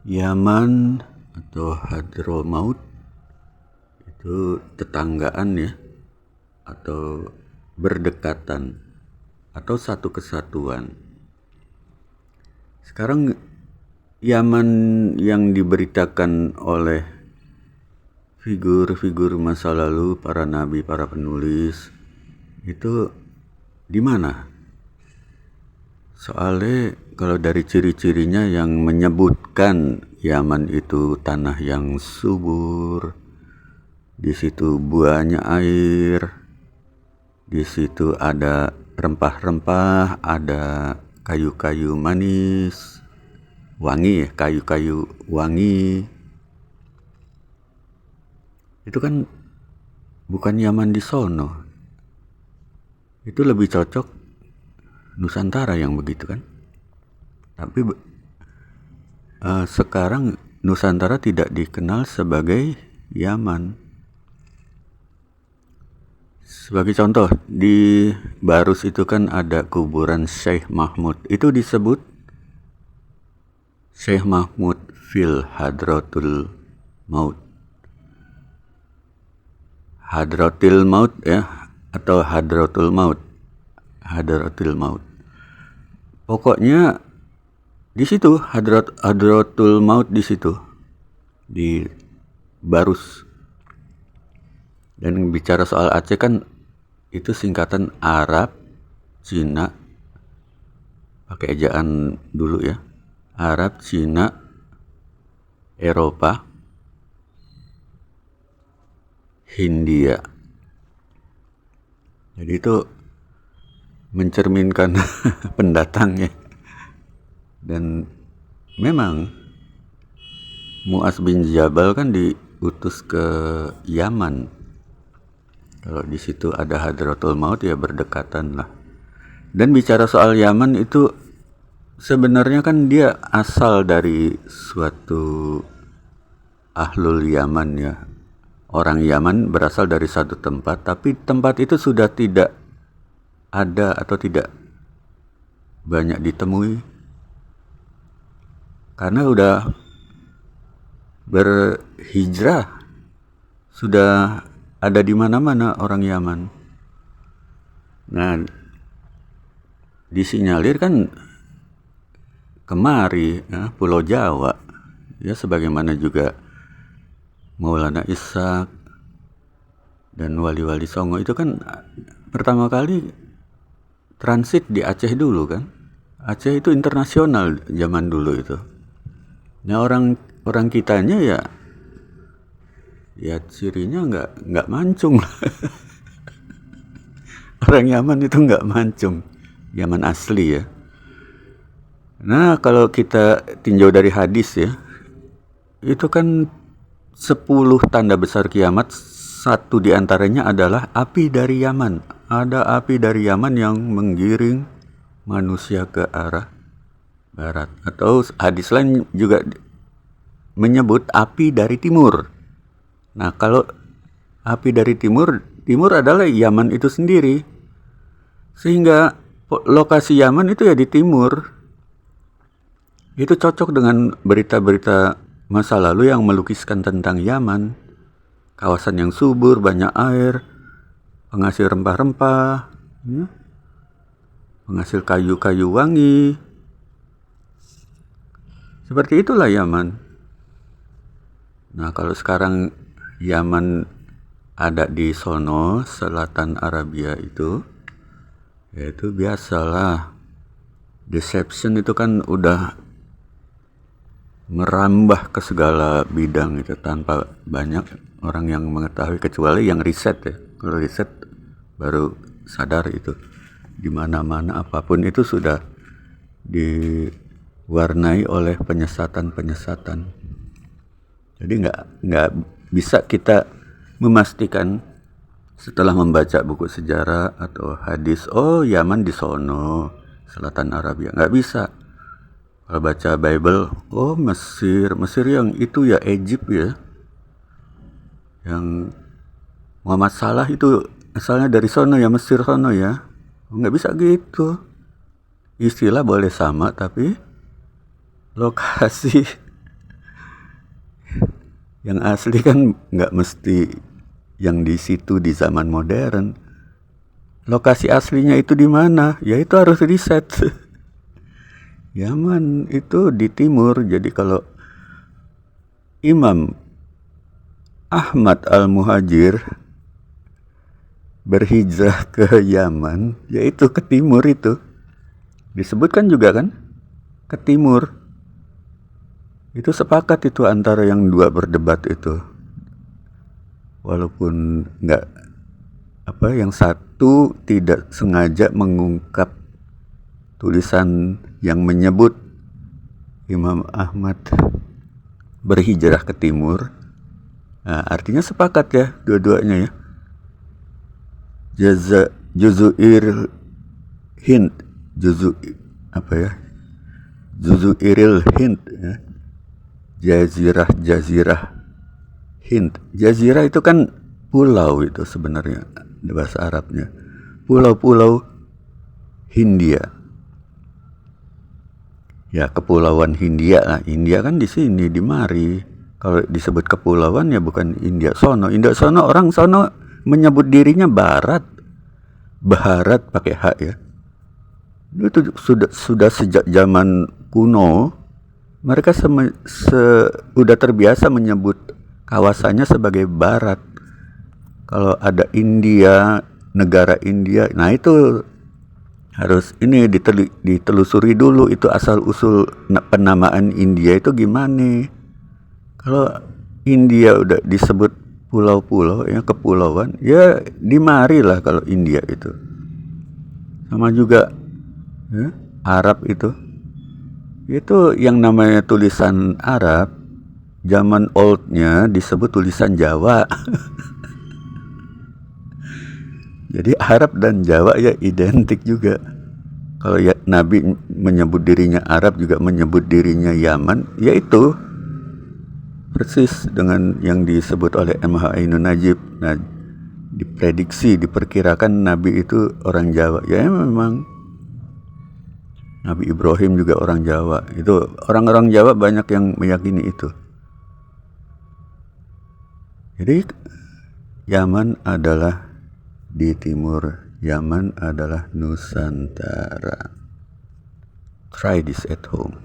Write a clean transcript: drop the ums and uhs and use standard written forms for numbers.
Yaman atau Hadramaut itu tetanggaan ya, atau berdekatan, atau satu kesatuan. Sekarang Yaman yang diberitakan oleh figur-figur masa lalu, para nabi, para penulis, itu di mana? Soalnya kalau dari ciri-cirinya yang menyebutkan Yaman itu tanah yang subur, di situ buahnya air, di situ ada rempah-rempah, ada kayu-kayu manis, wangi ya, kayu-kayu wangi. Itu kan bukan Yaman di sono. Itu lebih cocok Nusantara yang begitu kan. Tapi sekarang Nusantara tidak dikenal sebagai Yaman. Sebagai contoh, di Barus itu kan ada kuburan Syekh Mahmud. Itu disebut Syekh Mahmud fil Hadratul Maut. Hadratil Maut ya, atau Hadratul Maut. Hadratul Maut. Pokoknya di situ Hadratul Maut di situ, di Barus. Dan bicara soal Aceh kan itu singkatan Arab, Cina, pakai ejaan dulu ya. Arab, Cina, Eropa, Hindia. Jadi itu mencerminkan pendatangnya. Dan memang Mu'az bin Jabal kan diutus ke Yaman. Kalau di situ ada Hadratul Maut ya berdekatan lah. Dan bicara soal Yaman itu sebenarnya kan dia asal dari suatu ahlul Yaman ya. Orang Yaman berasal dari satu tempat, tapi tempat itu sudah tidak ada atau tidak banyak ditemui karena udah berhijrah, sudah ada di mana-mana orang Yaman. Nah, disinyalir kan kemari ya, Pulau Jawa ya, sebagaimana juga Maulana Ishaq dan wali-wali Songo itu kan pertama kali transit di Aceh dulu kan. Aceh itu internasional zaman dulu itu. Nah orang kitanya ya cirinya nggak mancung. Orang Yaman itu nggak mancung, Yaman asli ya. Nah kalau kita tinjau dari hadis ya, itu kan 10 tanda besar kiamat, satu diantaranya adalah api dari Yaman. Ada api dari Yaman yang menggiring manusia ke arah barat. Atau hadis lain juga menyebut api dari timur. Nah kalau api dari timur adalah Yaman itu sendiri. Sehingga lokasi Yaman itu ya di timur. Itu cocok dengan berita-berita masa lalu yang melukiskan tentang Yaman. Kawasan yang subur, banyak air, penghasil rempah-rempah, ya, penghasil kayu-kayu wangi. Seperti itulah Yaman. Nah kalau sekarang Yaman ada di sono, selatan Arabia itu, ya itu biasalah. Deception itu kan udah merambah ke segala bidang itu tanpa banyak orang yang mengetahui, kecuali yang riset ya. Kalau riset baru sadar itu di mana-mana apapun itu sudah diwarnai oleh penyesatan-penyesatan. Jadi nggak bisa kita memastikan setelah membaca buku sejarah atau hadis, oh Yaman di sono, selatan Arabia. Nggak bisa. Kalau baca Bible, oh Mesir yang itu ya Egypt ya. Yang Muhammad Salah itu asalnya dari sono ya, Mesir sono ya. Nggak bisa gitu. Istilah boleh sama tapi lokasi Yang asli kan nggak mesti yang di situ di zaman modern. Lokasi aslinya itu di mana? Ya itu harus riset. Yaman itu di timur. Jadi kalau Imam Ahmad Al-Muhajir berhijrah ke Yaman, yaitu ke timur itu. Disebutkan juga kan? Ke timur. Itu sepakat itu antara yang dua berdebat itu. Walaupun nggak yang satu tidak sengaja mengungkap tulisan yang menyebut Imam Ahmad berhijrah ke timur. Nah, artinya sepakat ya dua-duanya ya. Juzu'ir Hind, Juzu'iril Hind ya. Jazirah Hind. Jazirah itu kan pulau itu sebenarnya bahasa Arabnya. Pulau-pulau Hindia. Ya, kepulauan Hindia. Nah, India kan di sini, di mari. Kalau disebut kepulauan ya bukan India sono. India sono, orang sono menyebut dirinya barat. Barat pakai H ya. Itu sudah sejak zaman kuno. Mereka sudah terbiasa menyebut kawasannya sebagai barat. Kalau ada India, negara India, nah itu harus ini ditelusuri dulu itu asal usul penamaan India itu gimana. Kalau India udah disebut pulau-pulau ya, kepulauan ya, dimarilah kalau India itu. Sama juga ya, Arab itu yang namanya tulisan Arab zaman oldnya disebut tulisan Jawa. Jadi Arab dan Jawa ya identik juga. Kalau ya Nabi menyebut dirinya Arab, juga menyebut dirinya Yaman, yaitu persis dengan yang disebut oleh M.H. Ainun Najib. Nah, diperkirakan Nabi itu orang Jawa. Ya memang Nabi Ibrahim juga orang Jawa. Itu orang-orang Jawa banyak yang meyakini itu. Jadi Yaman adalah di timur. Yaman adalah Nusantara. Try this at home.